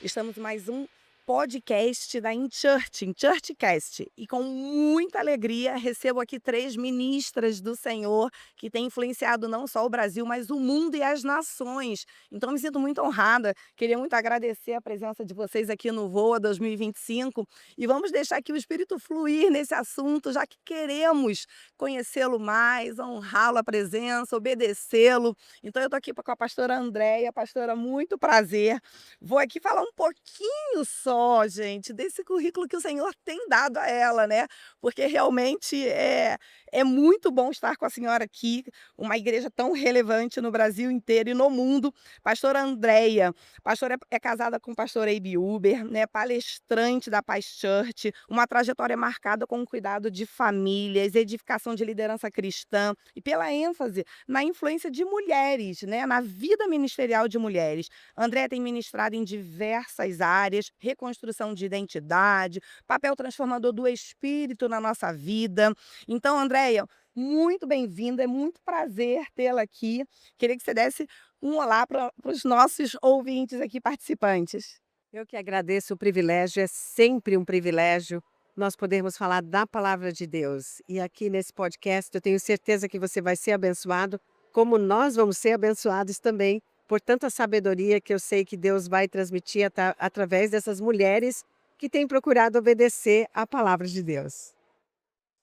Estamos em mais um podcast da InChurch, InChurchcast. E com muita alegria recebo aqui 3 ministras do Senhor que têm influenciado não só o Brasil, mas o mundo e as nações. Então me sinto muito honrada, queria muito agradecer a presença de vocês aqui no VOA 2025 e vamos deixar aqui o Espírito fluir nesse assunto, já que queremos conhecê-lo mais, honrá-lo a presença, obedecê-lo. Então eu estou aqui com a pastora Andréia. Pastora, muito prazer. Vou aqui falar um pouquinho só, gente, desse currículo que o Senhor tem dado a ela, né, porque realmente é muito bom estar com a senhora aqui, uma igreja tão relevante no Brasil inteiro e no mundo. Pastora Andréia, pastora é casada com o pastor Abe Uber, né, palestrante da Paz Church, uma trajetória marcada com o cuidado de famílias, edificação de liderança cristã e pela ênfase na influência de mulheres, né, na vida ministerial de mulheres. André tem ministrado em diversas áreas, reconstrução de identidade, papel transformador do espírito na nossa vida. Então, Andréia, muito bem-vinda, é muito prazer tê-la aqui. Queria que você desse um olá para os nossos ouvintes aqui participantes. Eu que agradeço o privilégio, é sempre um privilégio nós podermos falar da palavra de Deus. E aqui nesse podcast eu tenho certeza que você vai ser abençoado, como nós vamos ser abençoados também, por tanta sabedoria que eu sei que Deus vai transmitir através dessas mulheres que têm procurado obedecer à palavra de Deus.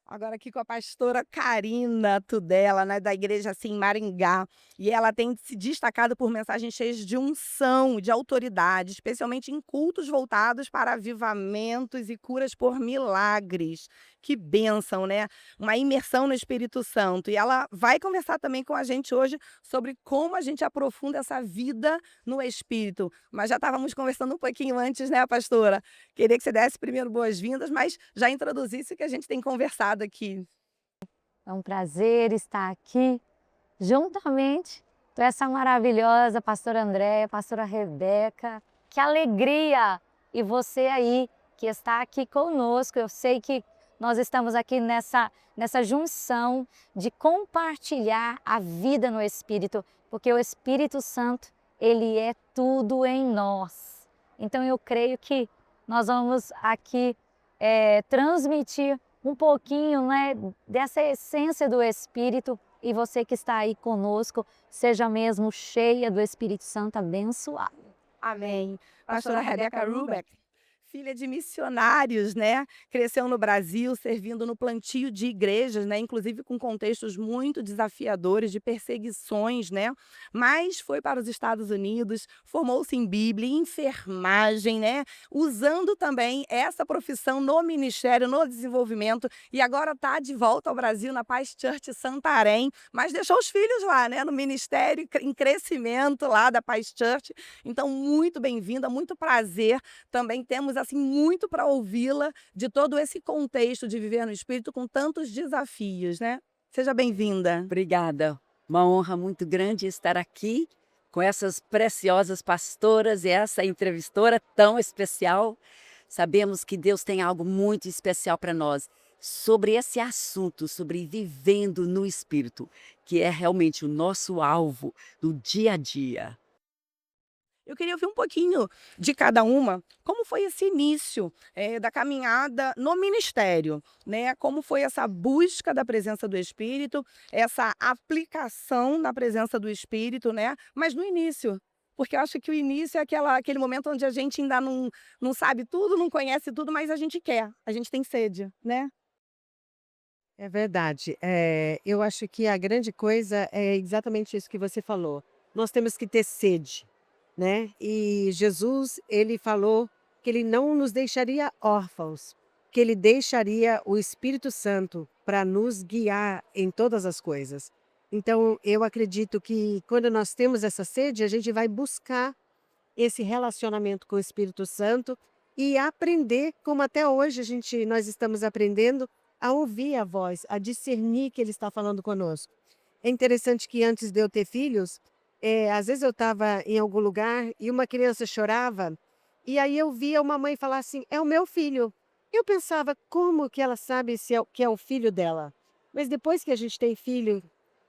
Agora aqui com a pastora Carina Tudela, né, da igreja assim em Maringá, e ela tem se destacado por mensagens cheias de unção, de autoridade, especialmente em cultos voltados para avivamentos e curas por milagres. Que bênção, né? Uma imersão no Espírito Santo. E ela vai conversar também com a gente hoje sobre como a gente aprofunda essa vida no Espírito. Mas já estávamos conversando um pouquinho antes, né, pastora? Queria que você desse primeiro boas-vindas, mas já introduzisse o que a gente tem conversado aqui. É um prazer estar aqui juntamente com essa maravilhosa pastora Andréia, pastora Rebeca. Que alegria! E você aí que está aqui conosco. Eu sei que nós estamos aqui nessa junção de compartilhar a vida no Espírito, porque o Espírito Santo, ele é tudo em nós. Então eu creio que nós vamos aqui transmitir um pouquinho, né, dessa essência do Espírito, e você que está aí conosco, seja mesmo cheia do Espírito Santo, abençoada. Amém. Pastora Rebeca Rubeck, filha de missionários, né, cresceu no Brasil servindo no plantio de igrejas, né, inclusive com contextos muito desafiadores de perseguições, né, mas foi para os Estados Unidos, formou-se em Bíblia, em enfermagem, né, usando também essa profissão no ministério, no desenvolvimento, e agora está de volta ao Brasil na Paz Church Santarém, mas deixou os filhos lá, né, no ministério em crescimento lá da Paz Church. Então, muito bem-vinda, muito prazer. Também temos assim muito para ouvi-la de todo esse contexto de viver no espírito com tantos desafios, né. Seja bem-vinda. Obrigada. Uma honra muito grande estar aqui com essas preciosas pastoras e essa entrevistora tão especial. Sabemos que Deus tem algo muito especial para nós sobre esse assunto, sobre vivendo no Espírito, que é realmente o nosso alvo do dia a dia. Eu queria ouvir um pouquinho de cada uma, como foi esse início, da caminhada no ministério, né, como foi essa busca da presença do Espírito, essa aplicação na presença do Espírito, né, mas no início, porque eu acho que o início é aquele momento onde a gente ainda não sabe tudo, não conhece tudo, mas a gente quer, a gente tem sede, né. É verdade. Eu acho que a grande coisa é exatamente isso que você falou. Nós temos que ter sede, né? E Jesus, ele falou que ele não nos deixaria órfãos, que ele deixaria o Espírito Santo para nos guiar em todas as coisas. Então, eu acredito que quando nós temos essa sede, a gente vai buscar esse relacionamento com o Espírito Santo e aprender, como até hoje nós estamos aprendendo a ouvir a voz, a discernir que Ele está falando conosco. É interessante que antes de eu ter filhos, às vezes eu estava em algum lugar e uma criança chorava, e aí eu via uma mãe falar assim: é o meu filho. Eu pensava, como que ela sabe se que é o filho dela? Mas depois que a gente tem filho,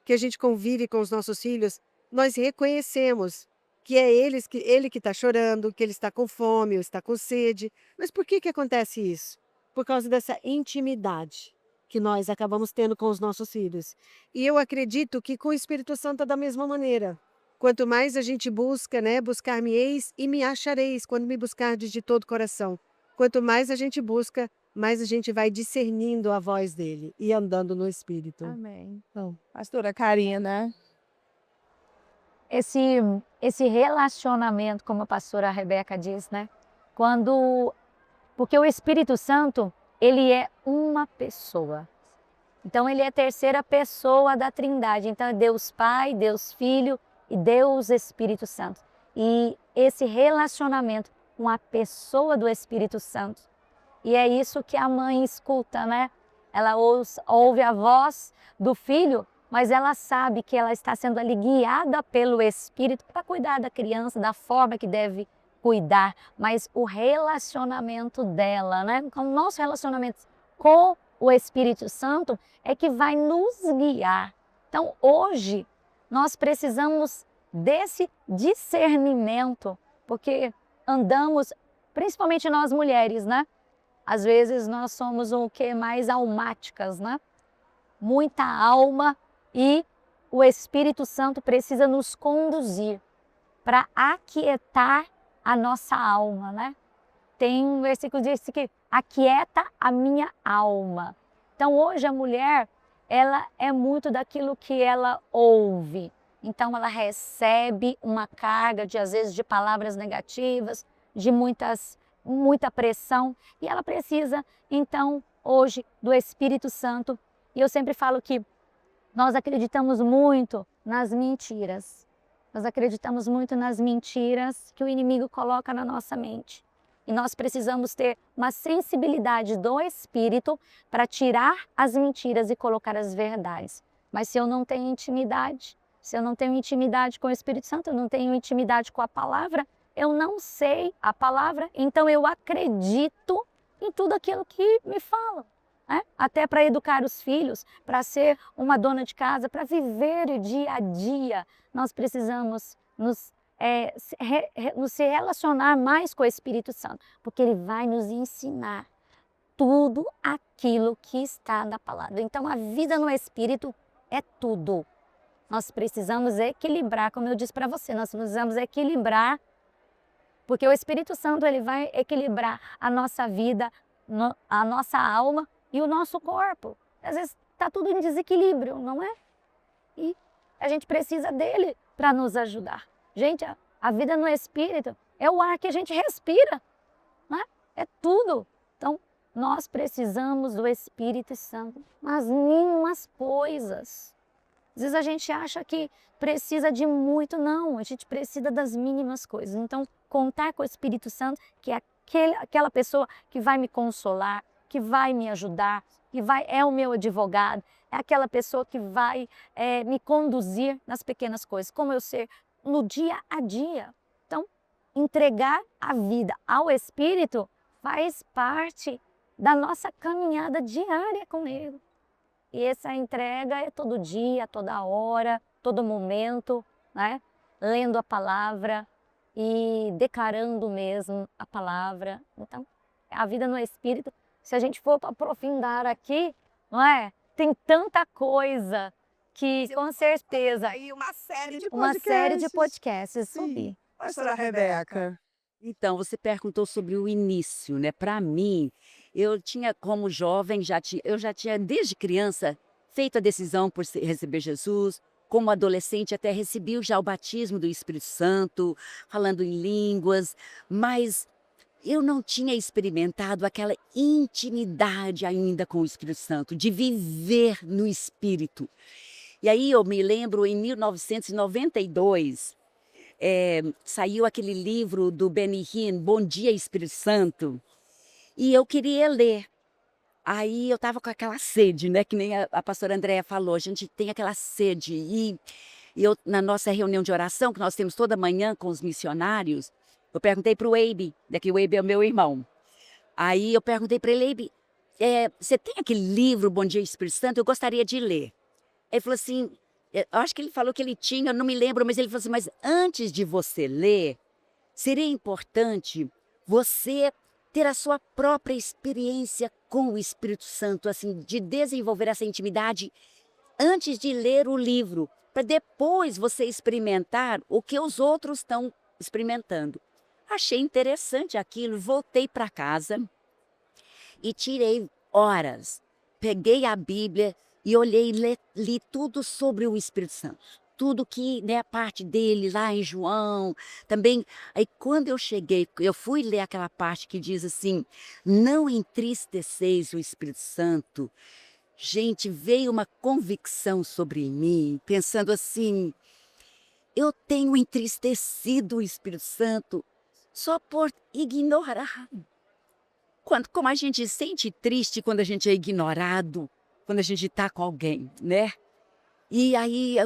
que a gente convive com os nossos filhos, nós reconhecemos que é ele que está chorando, que ele está com fome ou está com sede. Mas por que acontece isso? Por causa dessa intimidade que nós acabamos tendo com os nossos filhos. E eu acredito que com o Espírito Santo é da mesma maneira. Quanto mais a gente busca, né, buscar-me-eis e me achareis, quando me buscardes de todo o coração. Quanto mais a gente busca, mais a gente vai discernindo a voz dele e andando no Espírito. Amém. Então, pastora Karina. Esse relacionamento, como a pastora Rebeca diz, né? Porque o Espírito Santo, ele é uma pessoa. Então, ele é a terceira pessoa da Trindade. Então, é Deus Pai, Deus Filho e Deus Espírito Santo. E esse relacionamento com a pessoa do Espírito Santo. E é isso que a mãe escuta, né? Ela ouve a voz do filho, mas ela sabe que ela está sendo ali guiada pelo Espírito para cuidar da criança da forma que deve cuidar. Mas o relacionamento dela, né? O nosso relacionamento com o Espírito Santo é que vai nos guiar. Então, hoje, nós precisamos desse discernimento, porque andamos, principalmente nós mulheres, né? Às vezes nós somos o que mais almáticas, né? Muita alma e o Espírito Santo precisa nos conduzir para aquietar a nossa alma, né? Tem um versículo que diz que aquieta a minha alma. Então hoje a mulher, ela é muito daquilo que ela ouve. Então ela recebe uma carga de às vezes de palavras negativas, de muita pressão, e ela precisa, então, hoje, do Espírito Santo. E eu sempre falo que nós acreditamos muito nas mentiras. Nós acreditamos muito nas mentiras que o inimigo coloca na nossa mente. E nós precisamos ter uma sensibilidade do Espírito para tirar as mentiras e colocar as verdades. Mas se eu não tenho intimidade, se eu não tenho intimidade com o Espírito Santo, eu não tenho intimidade com a palavra, eu não sei a palavra, então eu acredito em tudo aquilo que me falam. Né? Até para educar os filhos, para ser uma dona de casa, para viver o dia a dia, nós precisamos se relacionar mais com o Espírito Santo, porque ele vai nos ensinar tudo aquilo que está na palavra. Então a vida no Espírito é tudo. Nós precisamos equilibrar, como eu disse para você, nós precisamos equilibrar, porque o Espírito Santo ele vai equilibrar a nossa vida, a nossa alma e o nosso corpo. Às vezes está tudo em desequilíbrio, não é? E a gente precisa dele para nos ajudar. Gente, a vida no Espírito é o ar que a gente respira, né? É tudo. Então, nós precisamos do Espírito Santo nas mínimas coisas. Às vezes a gente acha que precisa de muito, não, a gente precisa das mínimas coisas. Então, contar com o Espírito Santo, que é aquela pessoa que vai me consolar, que vai me ajudar, que é o meu advogado, é aquela pessoa que vai me conduzir nas pequenas coisas, como eu ser no dia a dia. Então, entregar a vida ao Espírito faz parte da nossa caminhada diária com Ele. E essa entrega é todo dia, toda hora, todo momento, né? Lendo a palavra e declarando mesmo a palavra. Então, a vida no Espírito, se a gente for aprofundar aqui, não é? Tem tanta coisa que, com certeza, Aí uma série de uma série de podcasts Sim. subir. Pastora Rebeca. Então, você perguntou sobre o início, né? Para mim, eu tinha, como jovem, eu já tinha, desde criança, feito a decisão por receber Jesus. Como adolescente, até recebi já o batismo do Espírito Santo, falando em línguas, mas eu não tinha experimentado aquela intimidade ainda com o Espírito Santo, de viver no Espírito. E aí eu me lembro, em 1992, saiu aquele livro do Benny Hinn, Bom Dia Espírito Santo, e eu queria ler. Aí eu estava com aquela sede, né? Que nem a pastora Andréa falou, a gente tem aquela sede. E eu, na nossa reunião de oração, que nós temos toda manhã com os missionários, eu perguntei para o Eibe, que o Eibe é o meu irmão. Aí eu perguntei para ele, Eibe, você tem aquele livro, Bom Dia Espírito Santo? Eu gostaria de ler. Ele falou assim, Eu acho que ele falou que ele tinha, eu não me lembro, mas ele falou assim: mas antes de você ler, seria importante você ter a sua própria experiência com o Espírito Santo, assim, de desenvolver essa intimidade antes de ler o livro, para depois você experimentar o que os outros estão experimentando. Achei interessante aquilo, voltei para casa e tirei horas. Peguei a Bíblia e olhei, li tudo sobre o Espírito Santo. Tudo que, né, a parte dele lá em João, também. Aí quando eu cheguei, eu fui ler aquela parte que diz assim: não entristeceis o Espírito Santo. Gente, veio uma convicção sobre mim, pensando assim: eu tenho entristecido o Espírito Santo só por ignorar. Como a gente se sente triste quando a gente é ignorado, quando a gente está com alguém, né? E aí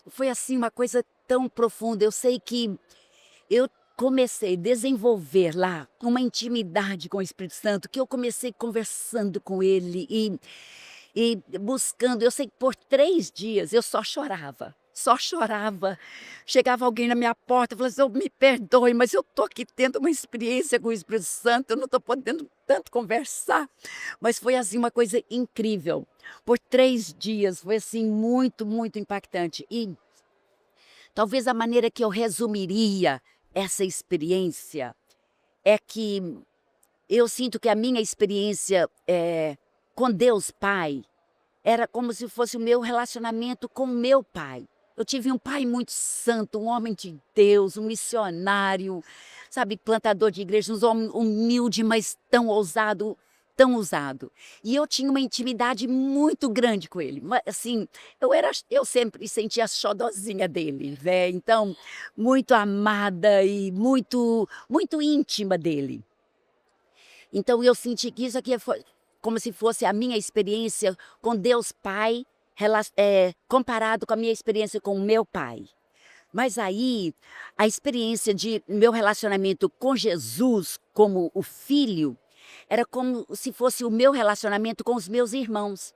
foi assim uma coisa tão profunda. Eu sei que eu comecei a desenvolver lá uma intimidade com o Espírito Santo, que eu comecei conversando com ele e buscando. Eu sei que por 3 dias eu só chorava. Só chorava. Chegava alguém na minha porta e falava assim: "Oh, me perdoe, mas eu estou aqui tendo uma experiência com o Espírito Santo, eu não estou podendo tanto conversar." Mas foi assim uma coisa incrível. Por 3 dias foi assim muito, muito impactante. E talvez a maneira que eu resumiria essa experiência é que eu sinto que a minha experiência com Deus Pai era como se fosse o meu relacionamento com o meu pai. Eu tive um pai muito santo, um homem de Deus, um missionário, sabe, plantador de igreja, um homem humilde, mas tão ousado, tão ousado. E eu tinha uma intimidade muito grande com ele. Assim, eu sempre sentia a xodozinha dele, né? Então, muito amada e muito, muito íntima dele. Então eu senti que isso aqui foi como se fosse a minha experiência com Deus Pai, comparado com a minha experiência com o meu pai. Mas aí, a experiência de meu relacionamento com Jesus como o filho, era como se fosse o meu relacionamento com os meus irmãos.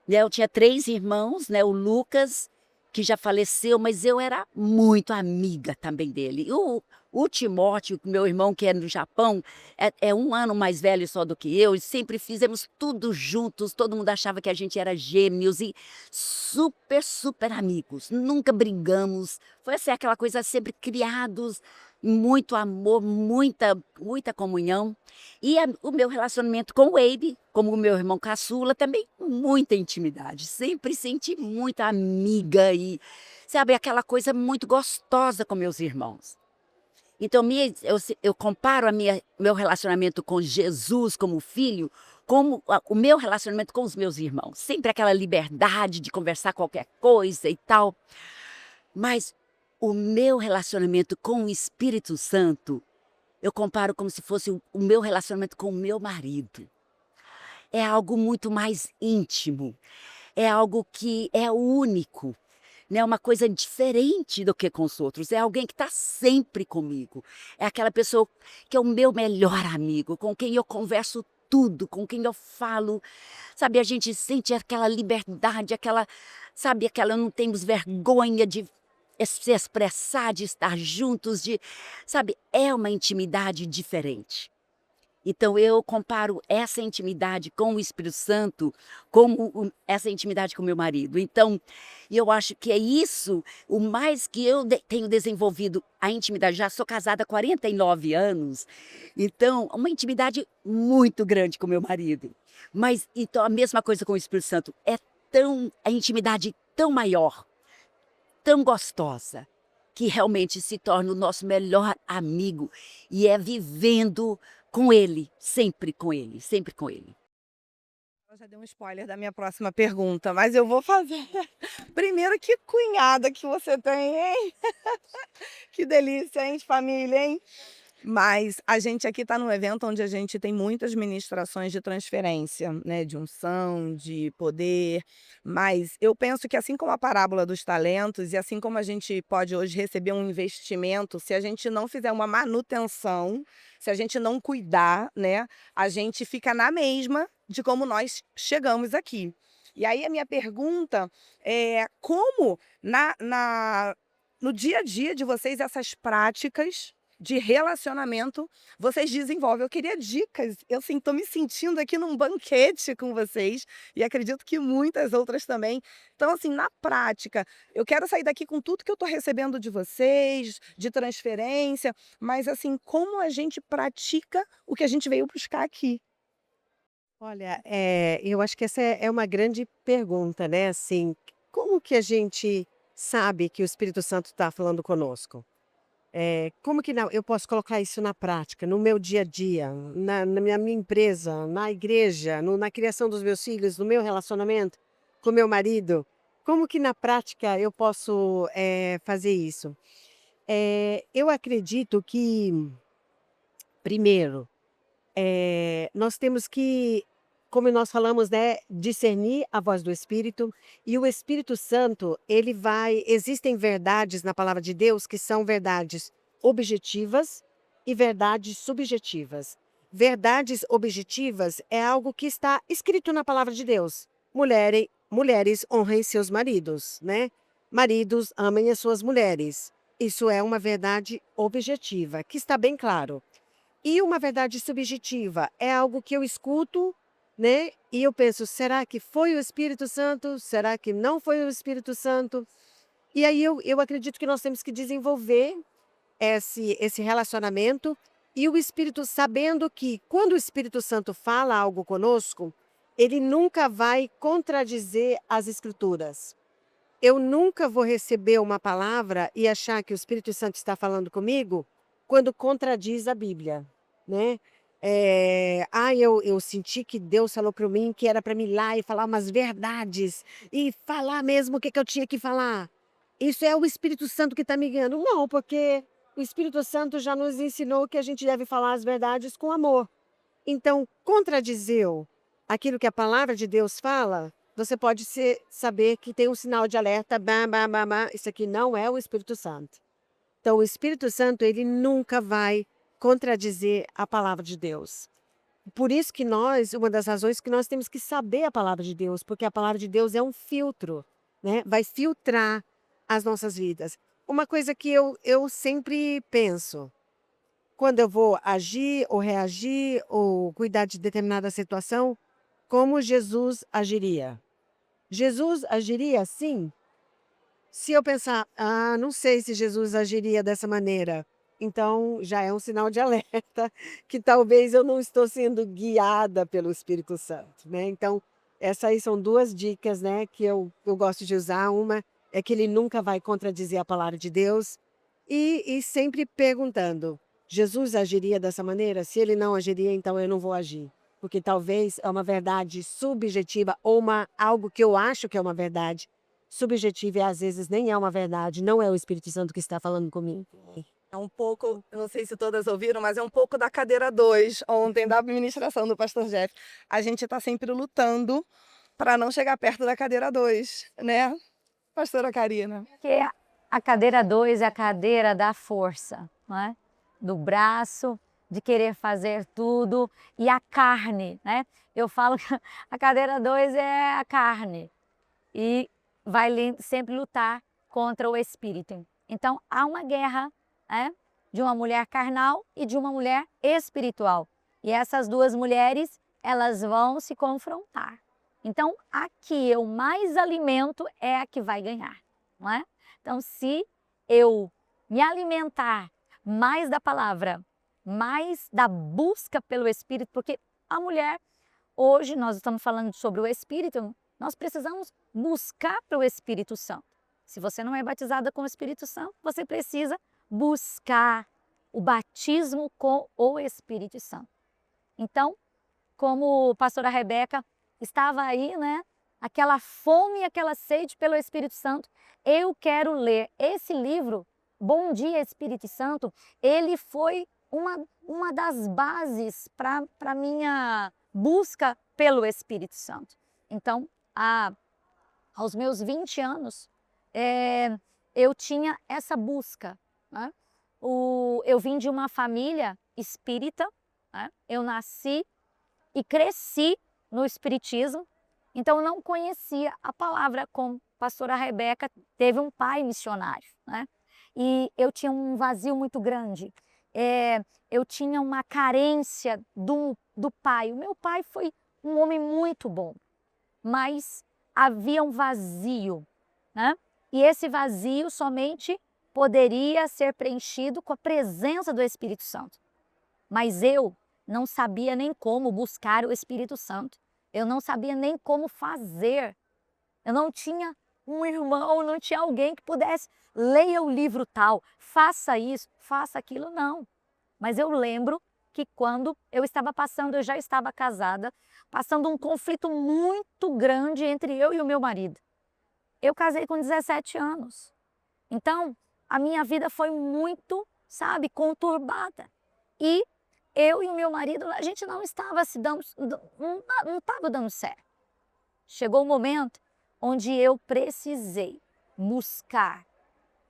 Né, eu tinha 3 irmãos, né, o Lucas, que já faleceu, mas eu era muito amiga também dele. E o Timóteo, meu irmão que é no Japão, é 1 ano mais velho só do que eu, e sempre fizemos tudo juntos, todo mundo achava que a gente era gêmeos e super, super amigos, nunca brigamos, foi assim aquela coisa sempre criados, muito amor, muita, muita comunhão. E o meu relacionamento com o Abe, como o meu irmão caçula, também muita intimidade. Sempre senti muita amiga e, sabe, aquela coisa muito gostosa com meus irmãos. Então, eu comparo meu relacionamento com Jesus como filho, como o meu relacionamento com os meus irmãos. Sempre aquela liberdade de conversar qualquer coisa e tal. Mas o meu relacionamento com o Espírito Santo, eu comparo como se fosse o meu relacionamento com o meu marido. É algo muito mais íntimo, é algo que é único, né? Uma coisa diferente do que com os outros. É alguém que está sempre comigo. É aquela pessoa que é o meu melhor amigo, com quem eu converso tudo, com quem eu falo. Sabe, a gente sente aquela liberdade, sabe, não temos vergonha de se expressar, de estar juntos, sabe, é uma intimidade diferente. Então eu comparo essa intimidade com o Espírito Santo como essa intimidade com o meu marido. Então, eu acho que é isso, o mais que eu tenho desenvolvido a intimidade. Já sou casada há 49 anos, então uma intimidade muito grande com o meu marido. Mas então a mesma coisa com o Espírito Santo, a intimidade tão maior, tão gostosa, que realmente se torna o nosso melhor amigo e é vivendo com ele, sempre com ele, sempre com ele. Ela já deu um spoiler da minha próxima pergunta, mas eu vou fazer. Primeiro, que cunhada que você tem, hein? Que delícia, hein, de família, hein? Mas a gente aqui está num evento onde a gente tem muitas ministrações de transferência, né, de unção, de poder, mas eu penso que assim como a parábola dos talentos e assim como a gente pode hoje receber um investimento, se a gente não fizer uma manutenção, se a gente não cuidar, né, a gente fica na mesma de como nós chegamos aqui. E aí a minha pergunta é como no dia a dia de vocês essas práticas de relacionamento vocês desenvolvem? Eu queria dicas, eu assim, tô me sentindo aqui num banquete com vocês, e acredito que muitas outras também. Então assim, na prática, eu quero sair daqui com tudo que eu tô recebendo de vocês, de transferência, mas assim, como a gente pratica o que a gente veio buscar aqui? Olha, eu acho que essa é uma grande pergunta, né, assim, como que a gente sabe que o Espírito Santo está falando conosco? Como que eu posso colocar isso na prática, no meu dia a dia, na minha empresa, na igreja, na criação dos meus filhos, no meu relacionamento com meu marido? Como que na prática eu posso, fazer isso? Eu acredito que, primeiro, nós temos que, como nós falamos, né, discernir a voz do Espírito, e o Espírito Santo, existem verdades na palavra de Deus que são verdades objetivas e verdades subjetivas. Verdades objetivas é algo que está escrito na palavra de Deus. Mulheres honrem seus maridos, né? Maridos amem as suas mulheres. Isso é uma verdade objetiva, que está bem claro. E uma verdade subjetiva é algo que eu escuto, né? E eu penso, será que foi o Espírito Santo? Será que não foi o Espírito Santo? E aí eu acredito que nós temos que desenvolver esse relacionamento, e o Espírito, sabendo que quando o Espírito Santo fala algo conosco, ele nunca vai contradizer as Escrituras. Eu nunca vou receber uma palavra e achar que o Espírito Santo está falando comigo quando contradiz a Bíblia, né? Eu senti que Deus falou para mim que era para mim ir lá e falar umas verdades e falar mesmo o que eu tinha que falar. Isso é o Espírito Santo que está me guiando? Não, porque o Espírito Santo já nos ensinou que a gente deve falar as verdades com amor. Então, contradizeu aquilo que a palavra de Deus fala, você pode saber que tem um sinal de alerta, bam, bam, bam, bam, isso aqui não é o Espírito Santo. Então, o Espírito Santo, ele nunca vai contradizer a palavra de Deus. Por isso que uma das razões que nós temos que saber a palavra de Deus, porque a palavra de Deus é um filtro, né? Vai filtrar as nossas vidas. Uma coisa que eu sempre penso, quando eu vou agir ou reagir ou cuidar de determinada situação, como Jesus agiria? Jesus agiria assim? Se eu pensar, não sei se Jesus agiria dessa maneira, então já é um sinal de alerta que talvez eu não estou sendo guiada pelo Espírito Santo, né? Então, essas aí são duas dicas, né, que eu gosto de usar. Uma é que ele nunca vai contradizer a palavra de Deus, e sempre perguntando, Jesus agiria dessa maneira? Se ele não agiria, então eu não vou agir. Porque talvez é uma verdade subjetiva ou algo que eu acho que é uma verdade subjetiva, e às vezes nem é uma verdade, não é o Espírito Santo que está falando comigo. É um pouco, eu não sei se todas ouviram, mas é um pouco da cadeira 2 ontem da ministração do pastor Jeff. A gente está sempre lutando para não chegar perto da cadeira 2, né, pastora Karina? Porque a cadeira 2 é a cadeira da força, não é? Do braço, de querer fazer tudo, e a carne, né? Eu falo que a cadeira 2 é a carne e vai sempre lutar contra o espírito. Então há uma guerra, né, de uma mulher carnal e de uma mulher espiritual. E essas duas mulheres, elas vão se confrontar. Então, a que eu mais alimento é a que vai ganhar, não é? Então, se eu me alimentar mais da palavra, mais da busca pelo Espírito, porque a mulher, hoje nós estamos falando sobre o Espírito, nós precisamos buscar pelo Espírito Santo. Se você não é batizada com o Espírito Santo, você precisa buscar o batismo com o Espírito Santo. Então, como a pastora Rebeca estava aí, né? Aquela fome e aquela sede pelo Espírito Santo. Eu quero ler esse livro, Bom Dia Espírito Santo. Ele foi uma das bases para a minha busca pelo Espírito Santo. Então, aos meus 20 anos, eu tinha essa busca, né? Eu vim de uma família espírita, né? Eu nasci e cresci no espiritismo, Então eu não conhecia a palavra, como a pastora Rebeca teve um pai missionário, né? E eu tinha um vazio muito grande. Eu tinha uma carência do pai. O meu pai foi um homem muito bom, mas havia um vazio, né? E esse vazio somente poderia ser preenchido com a presença do Espírito Santo. Mas eu não sabia nem como buscar o Espírito Santo. Eu não sabia nem como fazer. Eu não tinha um irmão, não tinha alguém que pudesse, leia o livro tal, faça isso, faça aquilo, não. Mas eu lembro que quando eu estava passando, eu já estava casada, passando um conflito muito grande entre eu e o meu marido. Eu casei com 17 anos. Então, a minha vida foi muito, sabe, conturbada. E eu e o meu marido, a gente não estava se dando, não estava dando certo. Chegou um momento onde eu precisei buscar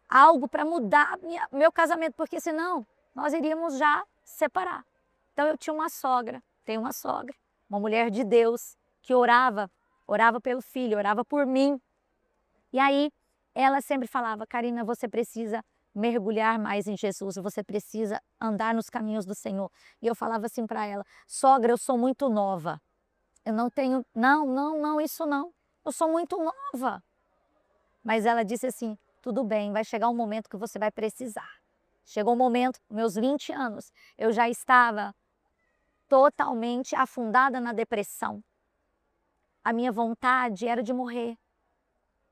algo para mudar meu casamento, porque senão nós iríamos já separar. Então eu tinha uma sogra, tenho uma sogra, uma mulher de Deus, que orava pelo filho, orava por mim. E aí ela sempre falava: Karina, você precisa mergulhar mais em Jesus, você precisa andar nos caminhos do Senhor. E eu falava assim para ela: sogra, eu sou muito nova. Eu não tenho, não, isso não. Eu sou muito nova. Mas ela disse assim: tudo bem, vai chegar um momento que você vai precisar. Chegou um momento, meus 20 anos, eu já estava totalmente afundada na depressão. A minha vontade era de morrer.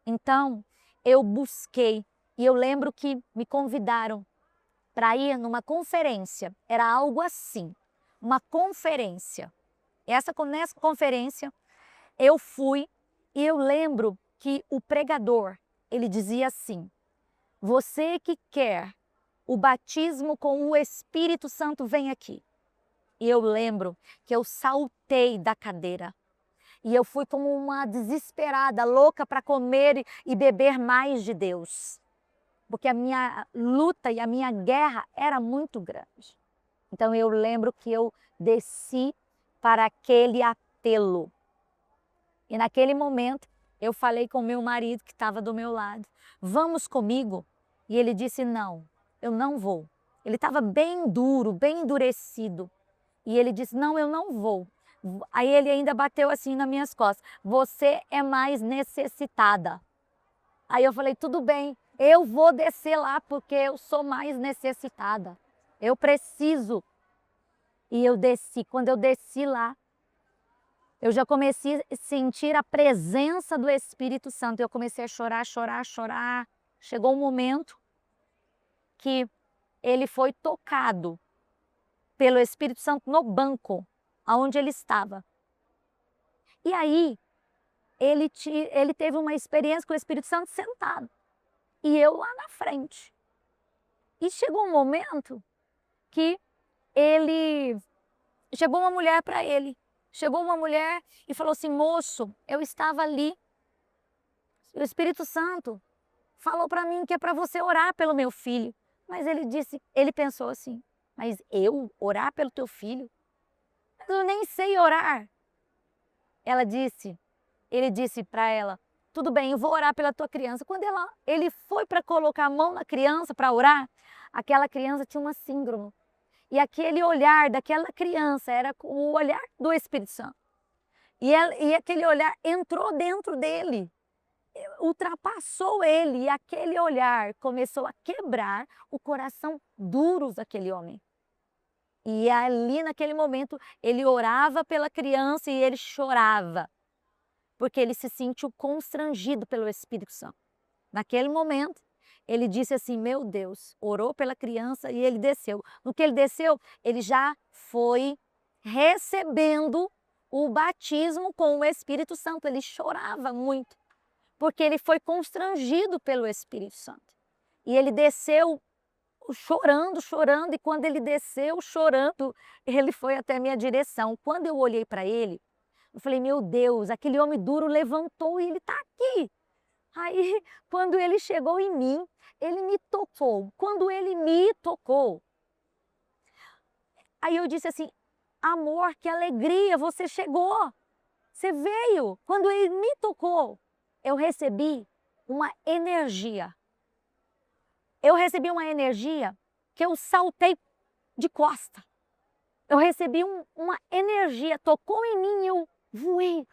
Então, eu busquei, e eu lembro que me convidaram para ir numa conferência. Era algo assim, uma conferência. Nessa conferência, eu fui e eu lembro que o pregador, ele dizia assim: você que quer o batismo com o Espírito Santo, vem aqui. E eu lembro que eu saltei da cadeira. E eu fui como uma desesperada, louca para comer e beber mais de Deus. Porque a minha luta e a minha guerra era muito grande. Então eu lembro que eu desci para aquele apelo. E naquele momento eu falei com meu marido que estava do meu lado: vamos comigo? E ele disse: não, eu não vou. Ele estava bem duro, bem endurecido. E ele disse: não, eu não vou. Aí ele ainda bateu assim nas minhas costas: você é mais necessitada. Aí eu falei: tudo bem, eu vou descer lá porque eu sou mais necessitada. Eu preciso. E eu desci. Quando eu desci lá, eu já comecei a sentir a presença do Espírito Santo. Eu comecei a chorar, chorar, chorar. Chegou um momento que ele foi tocado pelo Espírito Santo no banco onde ele estava. E aí, ele teve uma experiência com o Espírito Santo sentado. E eu lá na frente. E chegou um momento que chegou uma mulher para ele. Chegou uma mulher e falou assim: moço, eu estava ali. O Espírito Santo falou para mim que é para você orar pelo meu filho. Mas ele pensou assim: mas eu orar pelo teu filho? Eu nem sei orar. Ele disse para ela: tudo bem, eu vou orar pela tua criança. Quando ele foi para colocar a mão na criança para orar, aquela criança tinha uma síndrome. E aquele olhar daquela criança era o olhar do Espírito Santo. E aquele olhar entrou dentro dele, ultrapassou ele, e aquele olhar começou a quebrar o coração duro daquele homem. E ali naquele momento ele orava pela criança e ele chorava, porque ele se sentiu constrangido pelo Espírito Santo. Naquele momento, ele disse assim: meu Deus, orou pela criança e ele desceu. No que ele desceu, ele já foi recebendo o batismo com o Espírito Santo. Ele chorava muito, porque ele foi constrangido pelo Espírito Santo. E ele desceu chorando, chorando, e quando ele desceu chorando, ele foi até a minha direção. Quando eu olhei para ele, eu falei: meu Deus, aquele homem duro levantou e ele está aqui. Aí, quando ele chegou em mim, ele me tocou. Quando ele me tocou, aí eu disse assim: amor, que alegria, você chegou. Você veio. Quando ele me tocou, eu recebi uma energia. Eu recebi uma energia que eu saltei de costa. Eu recebi uma energia, tocou em mim e eu voei.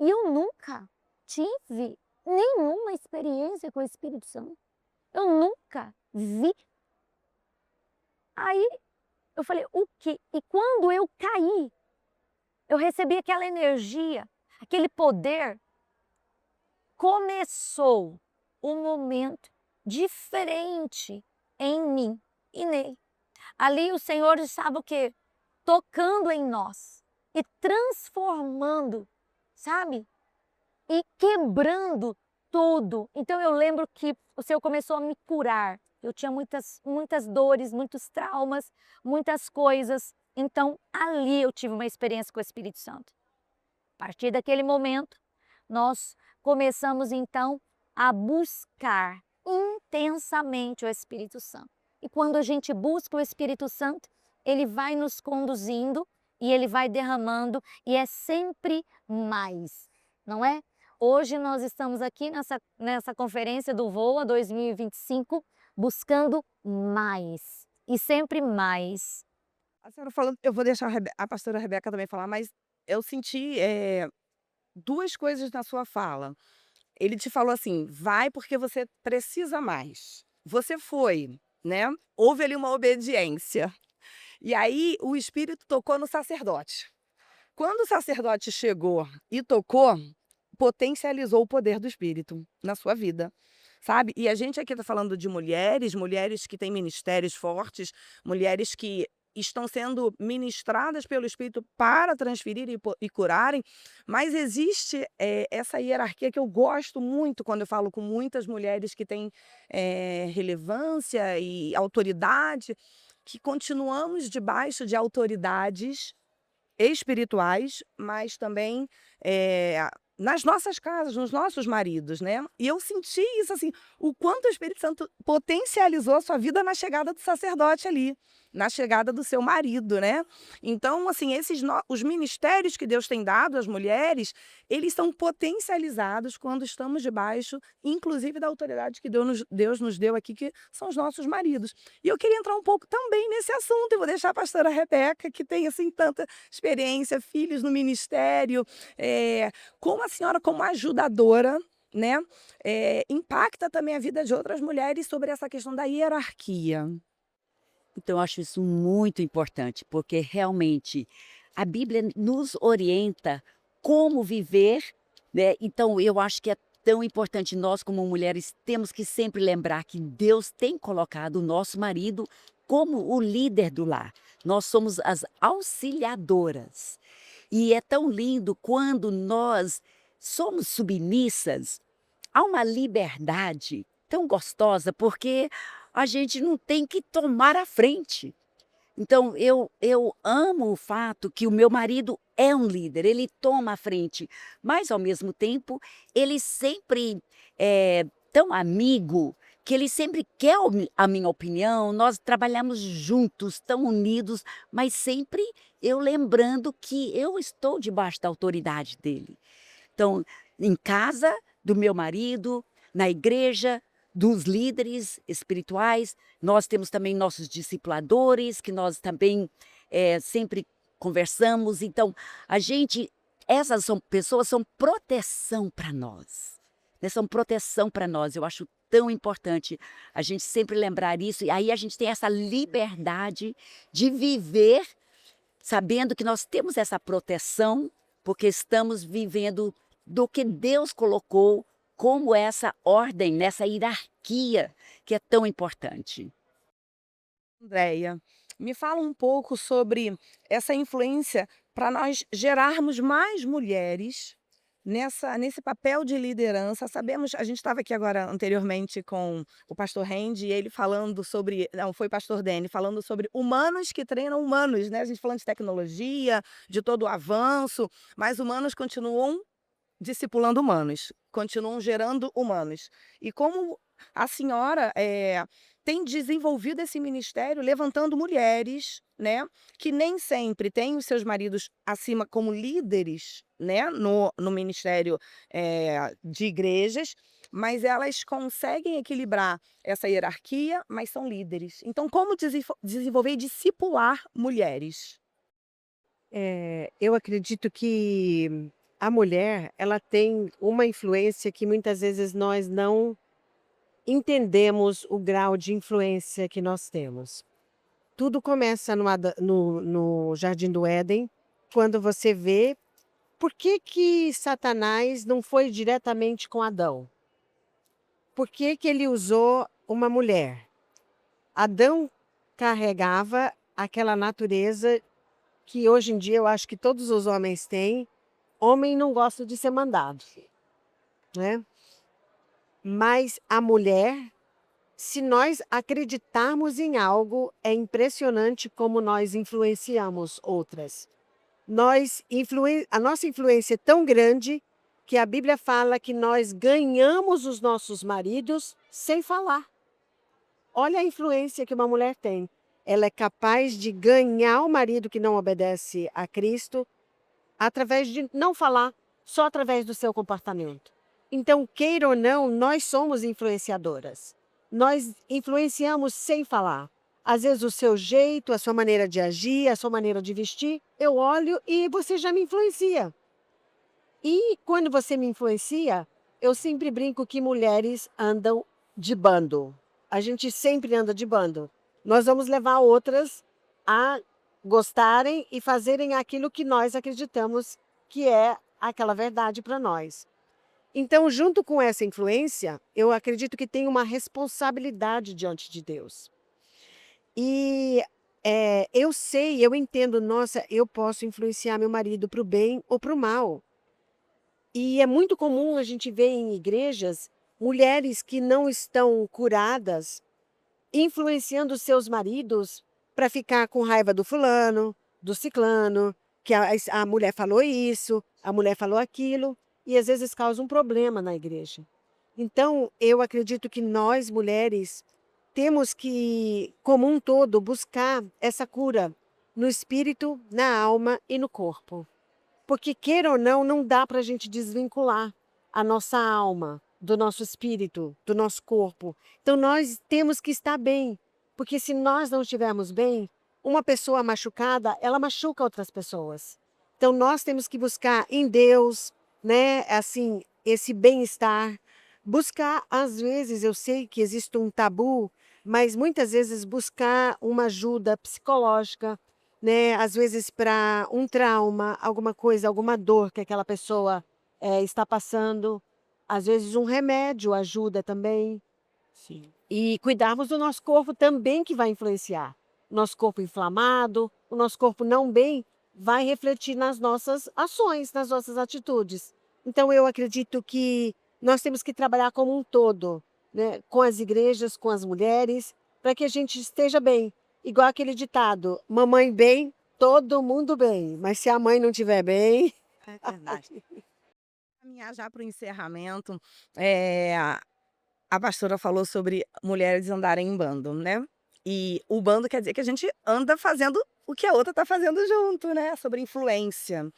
E eu nunca tive nenhuma experiência com o Espírito Santo. Eu nunca vi. Aí eu falei, o quê? E quando eu caí, eu recebi aquela energia, aquele poder. Começou um momento diferente em mim e nele. Ali o Senhor estava o quê? Tocando em nós e transformando, sabe? E quebrando tudo. Então eu lembro que o Senhor começou a me curar. Eu tinha muitas dores, muitos traumas, muitas coisas. Então ali eu tive uma experiência com o Espírito Santo. A partir daquele momento, nós começamos então a buscar intensamente o Espírito Santo. E quando a gente busca o Espírito Santo, ele vai nos conduzindo e ele vai derramando e é sempre mais, não é? Hoje nós estamos aqui nessa conferência do VOA 2025 buscando mais e sempre mais. A senhora falando, eu vou deixar a pastora Rebeca também falar, mas eu senti duas coisas na sua fala. Ele te falou assim: vai porque você precisa mais. Você foi, né? Houve ali uma obediência. E aí o Espírito tocou no sacerdote. Quando o sacerdote chegou e tocou, potencializou o poder do Espírito na sua vida, sabe? E a gente aqui está falando de mulheres, mulheres que têm ministérios fortes, mulheres que estão sendo ministradas pelo Espírito para transferir e curarem, mas existe essa hierarquia que eu gosto muito quando eu falo com muitas mulheres que têm relevância e autoridade, que continuamos debaixo de autoridades espirituais, mas também nas nossas casas, nos nossos maridos, né? E eu senti isso, assim, o quanto o Espírito Santo potencializou a sua vida na chegada do sacerdote ali, na chegada do seu marido, né? Então, assim, os ministérios que Deus tem dado às mulheres, eles são potencializados quando estamos debaixo, inclusive da autoridade que Deus nos deu aqui, que são os nossos maridos. E eu queria entrar um pouco também nesse assunto, e vou deixar a pastora Rebeca, que tem, assim, tanta experiência, filhos no ministério, como a senhora, como ajudadora, né, impacta também a vida de outras mulheres sobre essa questão da hierarquia. Então, eu acho isso muito importante, porque realmente a Bíblia nos orienta como viver, né? Então, eu acho que é tão importante nós, como mulheres, temos que sempre lembrar que Deus tem colocado o nosso marido como o líder do lar. Nós somos as auxiliadoras. E é tão lindo quando nós somos submissas. Há uma liberdade tão gostosa, porque a gente não tem que tomar a frente. Então, eu amo o fato que o meu marido é um líder, ele toma a frente, mas, ao mesmo tempo, ele sempre é tão amigo, que ele sempre quer a minha opinião, nós trabalhamos juntos, tão unidos, mas sempre eu lembrando que eu estou debaixo da autoridade dele. Então, em casa, do meu marido, na igreja, dos líderes espirituais, nós temos também nossos discipuladores, que nós também sempre conversamos. Então, essas pessoas são proteção para nós, né? São proteção para nós. Eu acho tão importante a gente sempre lembrar isso. E aí a gente tem essa liberdade de viver sabendo que nós temos essa proteção, porque estamos vivendo do que Deus colocou como essa ordem, nessa hierarquia que é tão importante. Andréia, me fala um pouco sobre essa influência para nós gerarmos mais mulheres nesse papel de liderança. Sabemos, a gente estava aqui agora anteriormente com o pastor Randy, e ele falando sobre, não, foi o pastor Dani, falando sobre humanos que treinam humanos, né? A gente falando de tecnologia, de todo o avanço, mas humanos continuam discipulando humanos, continuam gerando humanos. E como a senhora tem desenvolvido esse ministério levantando mulheres, né, que nem sempre têm os seus maridos acima como líderes, né, no ministério de igrejas, mas elas conseguem equilibrar essa hierarquia, mas são líderes. Então, como desenvolver e discipular mulheres? Eu acredito que a mulher, ela tem uma influência que muitas vezes nós não entendemos o grau de influência que nós temos. Tudo começa no Jardim do Éden, quando você vê por que que Satanás não foi diretamente com Adão. Por que que ele usou uma mulher? Adão carregava aquela natureza que hoje em dia eu acho que todos os homens têm. Homem não gosta de ser mandado, né? Mas a mulher, se nós acreditarmos em algo, é impressionante como nós influenciamos outras. A nossa influência é tão grande que a Bíblia fala que nós ganhamos os nossos maridos sem falar. Olha a influência que uma mulher tem. Ela é capaz de ganhar o marido que não obedece a Cristo através de não falar, só através do seu comportamento. Então, queira ou não, nós somos influenciadoras. Nós influenciamos sem falar. Às vezes o seu jeito, a sua maneira de agir, a sua maneira de vestir, eu olho e você já me influencia. E quando você me influencia, eu sempre brinco que mulheres andam de bando. A gente sempre anda de bando. Nós vamos levar outras a gostarem e fazerem aquilo que nós acreditamos que é aquela verdade para nós. Então, junto com essa influência, eu acredito que tem uma responsabilidade diante de Deus. E eu sei, eu entendo, nossa, eu posso influenciar meu marido para o bem ou para o mal. E é muito comum a gente ver em igrejas mulheres que não estão curadas influenciando seus maridos para ficar com raiva do fulano, do ciclano, que a mulher falou isso, a mulher falou aquilo, e às vezes causa um problema na igreja. Então, eu acredito que nós, mulheres, temos que, como um todo, buscar essa cura no espírito, na alma e no corpo. Porque, queira ou não, não dá para a gente desvincular a nossa alma do nosso espírito, do nosso corpo. Então, nós temos que estar bem. Porque se nós não estivermos bem, uma pessoa machucada, ela machuca outras pessoas. Então, nós temos que buscar em Deus, né, assim, esse bem-estar. Buscar, às vezes, eu sei que existe um tabu, mas muitas vezes buscar uma ajuda psicológica, né? Às vezes para um trauma, alguma coisa, alguma dor que aquela pessoa está passando. Às vezes um remédio ajuda também. Sim. E cuidarmos do nosso corpo também que vai influenciar. O nosso corpo inflamado, o nosso corpo não bem, vai refletir nas nossas ações, nas nossas atitudes. Então eu acredito que nós temos que trabalhar como um todo, né? Com as igrejas, com as mulheres, para que a gente esteja bem. Igual aquele ditado, mamãe bem, todo mundo bem. Mas se a mãe não estiver bem, É verdade. Caminhar já para o encerramento, eh, a pastora falou sobre mulheres andarem em bando, né. E o bando quer dizer que a gente anda fazendo o que a outra está fazendo junto, né, sobre influência.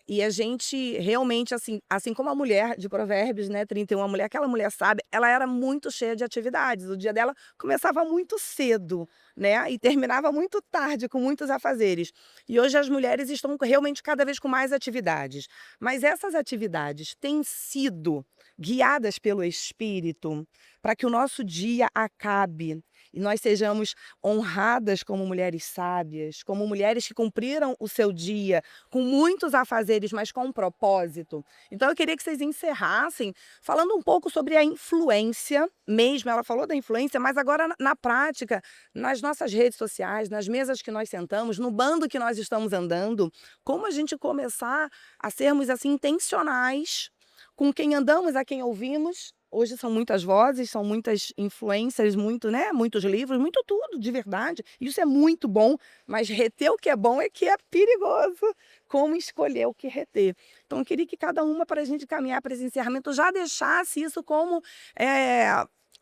E a gente realmente, assim como a mulher de Provérbios, né, 31, a mulher, aquela mulher sábia, ela era muito cheia de atividades. O dia dela começava muito cedo, né, e terminava muito tarde, com muitos afazeres. E hoje as mulheres estão realmente cada vez com mais atividades. Mas essas atividades têm sido guiadas pelo Espírito para que o nosso dia acabe e nós sejamos honradas como mulheres sábias, como mulheres que cumpriram o seu dia com muitos afazeres, mas com um propósito. Então eu queria que vocês encerrassem falando um pouco sobre a influência mesmo. Ela falou da influência, mas agora na prática, nas nossas redes sociais, nas mesas que nós sentamos, no bando que nós estamos andando, como a gente começar a sermos assim intencionais com quem andamos, a quem ouvimos, Hoje são muitas vozes, são muitas influências, muito, né, muitos livros, muito tudo, de verdade. Isso é muito bom, mas reter o que é perigoso. Como escolher o que reter. Então eu queria que cada uma, para a gente caminhar para esse encerramento, já deixasse isso como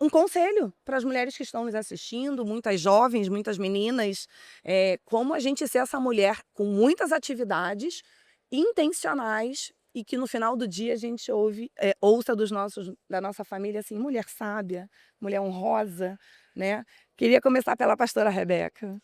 um conselho para as mulheres que estão nos assistindo, muitas jovens, muitas meninas, como a gente ser essa mulher com muitas atividades intencionais e que no final do dia a gente ouça da nossa família assim, mulher sábia, mulher honrosa, né? Queria começar pela pastora Rebeca.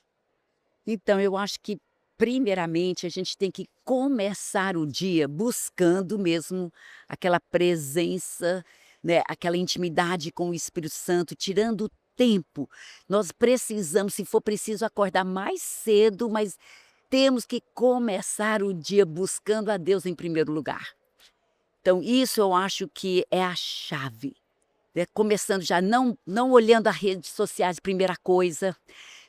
Então, eu acho que, primeiramente, a gente tem que começar o dia buscando mesmo aquela presença, né, aquela intimidade com o Espírito Santo, tirando o tempo. Nós precisamos, se for preciso, acordar mais cedo, mas temos que começar o dia buscando a Deus em primeiro lugar. Então, isso eu acho que é a chave. Né? Começando já, não olhando as redes sociais, primeira coisa,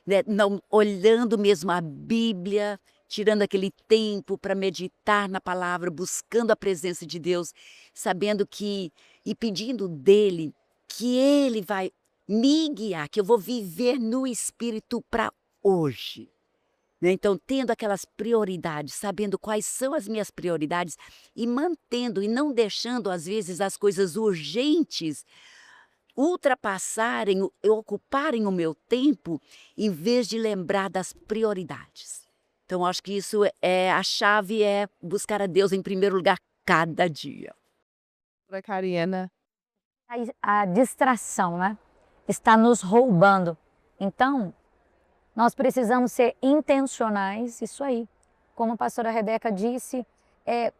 né? Não olhando mesmo a Bíblia, tirando aquele tempo para meditar na palavra, buscando a presença de Deus, sabendo que, e pedindo dele, que ele vai me guiar, que eu vou viver no Espírito para hoje. Né? Então, tendo aquelas prioridades, sabendo quais são as minhas prioridades e mantendo e não deixando, às vezes, as coisas urgentes ultrapassarem, ocuparem o meu tempo, em vez de lembrar das prioridades. Então, acho que isso a chave é buscar a Deus em primeiro lugar cada dia. Para Karina. A distração, né, está nos roubando. Então, nós precisamos ser intencionais, isso aí. Como a pastora Rebeca disse,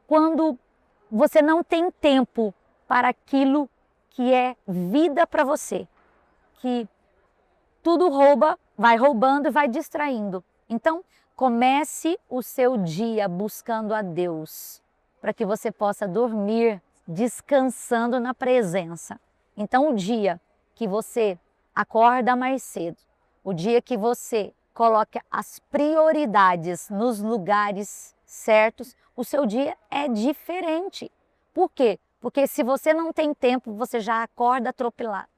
quando você não tem tempo para aquilo que é vida para você, que tudo rouba, vai roubando e vai distraindo. Então, comece o seu dia buscando a Deus, para que você possa dormir descansando na presença. Então, o dia que você acorda mais cedo, o dia que você coloca as prioridades nos lugares certos, o seu dia é diferente. Por quê? Porque se você não tem tempo, você já acorda atropelado.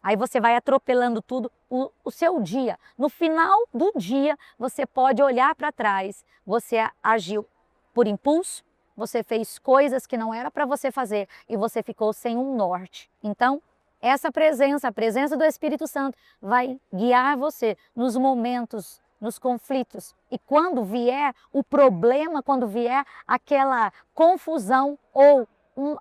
Aí você vai atropelando tudo, o seu dia. No final do dia, você pode olhar para trás. Você agiu por impulso, você fez coisas que não era para você fazer e você ficou sem um norte. Então, essa presença, a presença do Espírito Santo vai guiar você nos momentos, nos conflitos. E quando vier o problema, quando vier aquela confusão ou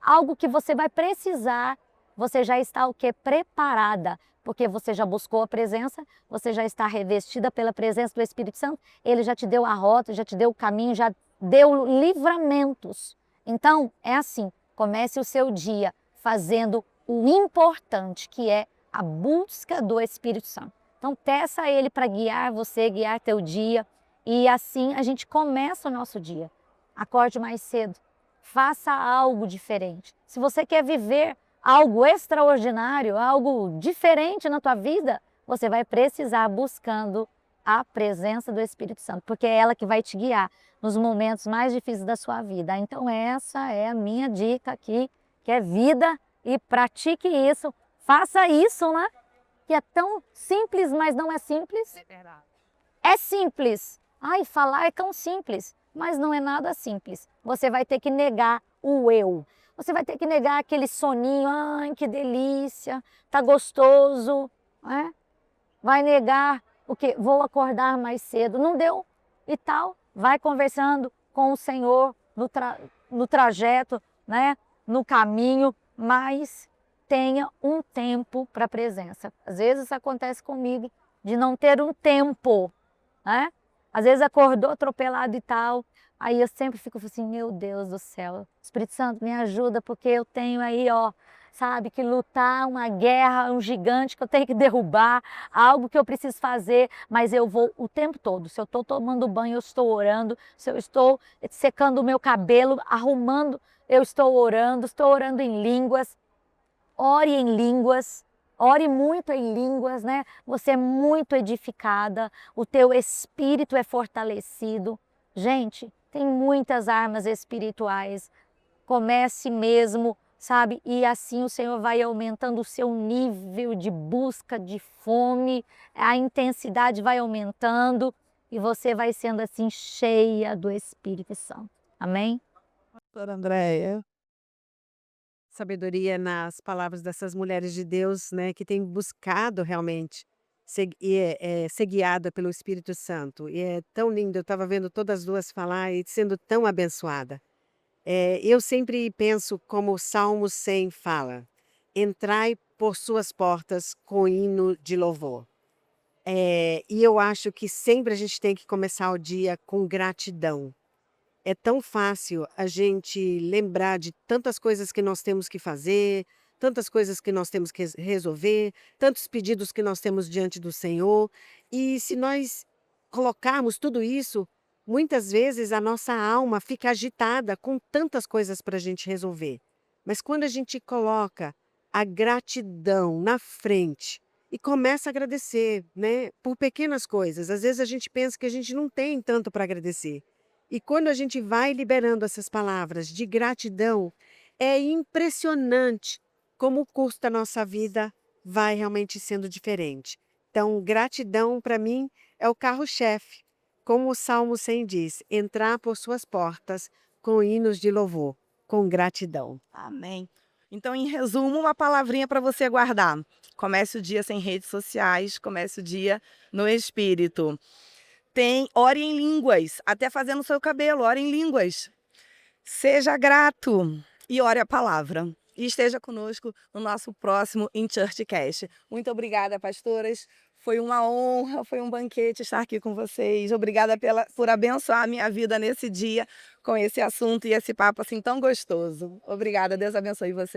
algo que você vai precisar, você já está o quê? Preparada, porque você já buscou a presença, você já está revestida pela presença do Espírito Santo, ele já te deu a rota, já te deu o caminho, já deu livramentos. Então, é assim, comece o seu dia fazendo o importante, que é a busca do Espírito Santo. Então, peça a ele para guiar você, guiar teu dia, e assim a gente começa o nosso dia. Acorde mais cedo. Faça algo diferente. Se você quer viver algo extraordinário, algo diferente na tua vida, você vai precisar buscando a presença do Espírito Santo, porque é ela que vai te guiar nos momentos mais difíceis da sua vida. Então essa é a minha dica aqui, que é vida, e pratique isso. Faça isso, né? Que é tão simples, mas não é simples. É simples. Ai, falar é tão simples, mas não é nada simples. Você vai ter que negar o eu. Você vai ter que negar aquele soninho, ai, que delícia, tá gostoso, né? Vai negar o quê? Vou acordar mais cedo, não deu e tal. Vai conversando com o Senhor no trajeto, né? No caminho, mas tenha um tempo para a presença. Às vezes acontece comigo de não ter um tempo, né? Às vezes acordou atropelado e tal, aí eu sempre fico assim, meu Deus do céu, Espírito Santo me ajuda, porque eu tenho aí, ó, sabe, que lutar uma guerra, um gigante que eu tenho que derrubar, algo que eu preciso fazer, mas eu vou o tempo todo. Se eu estou tomando banho, eu estou orando, se eu estou secando o meu cabelo, arrumando, eu estou orando em línguas. Ore em línguas. Ore muito em línguas, né? Você é muito edificada, o teu espírito é fortalecido. Gente, tem muitas armas espirituais. Comece mesmo sabe? E assim o Senhor vai aumentando o seu nível de busca, de fome, a intensidade vai aumentando e você vai sendo assim cheia do Espírito Santo. Amém? Pastora Andréia. Sabedoria nas palavras dessas mulheres de Deus, né, que têm buscado realmente ser guiada pelo Espírito Santo. E é tão lindo, eu estava vendo todas as duas falar e sendo tão abençoada. Eu sempre penso como o Salmo 100 fala: entrai por suas portas com hino de louvor. E eu acho que sempre a gente tem que começar o dia com gratidão. É tão fácil a gente lembrar de tantas coisas que nós temos que fazer, tantas coisas que nós temos que resolver, tantos pedidos que nós temos diante do Senhor. E se nós colocarmos tudo isso, muitas vezes a nossa alma fica agitada com tantas coisas para a gente resolver. Mas quando a gente coloca a gratidão na frente e começa a agradecer, né, por pequenas coisas, às vezes a gente pensa que a gente não tem tanto para agradecer. E quando a gente vai liberando essas palavras de gratidão, é impressionante como o curso da nossa vida vai realmente sendo diferente. Então, gratidão para mim é o carro-chefe. Como o Salmo 100 diz, entrar por suas portas com hinos de louvor, com gratidão. Amém. Então, em resumo, uma palavrinha para você guardar. Comece o dia sem redes sociais, comece o dia no Espírito. Ore em línguas, até fazendo o seu cabelo, ore em línguas. Seja grato e ore a palavra. E esteja conosco no nosso próximo In Church Cast. Muito obrigada, pastoras. Foi uma honra, foi um banquete estar aqui com vocês. Obrigada por abençoar a minha vida nesse dia com esse assunto e esse papo assim tão gostoso. Obrigada, Deus abençoe vocês.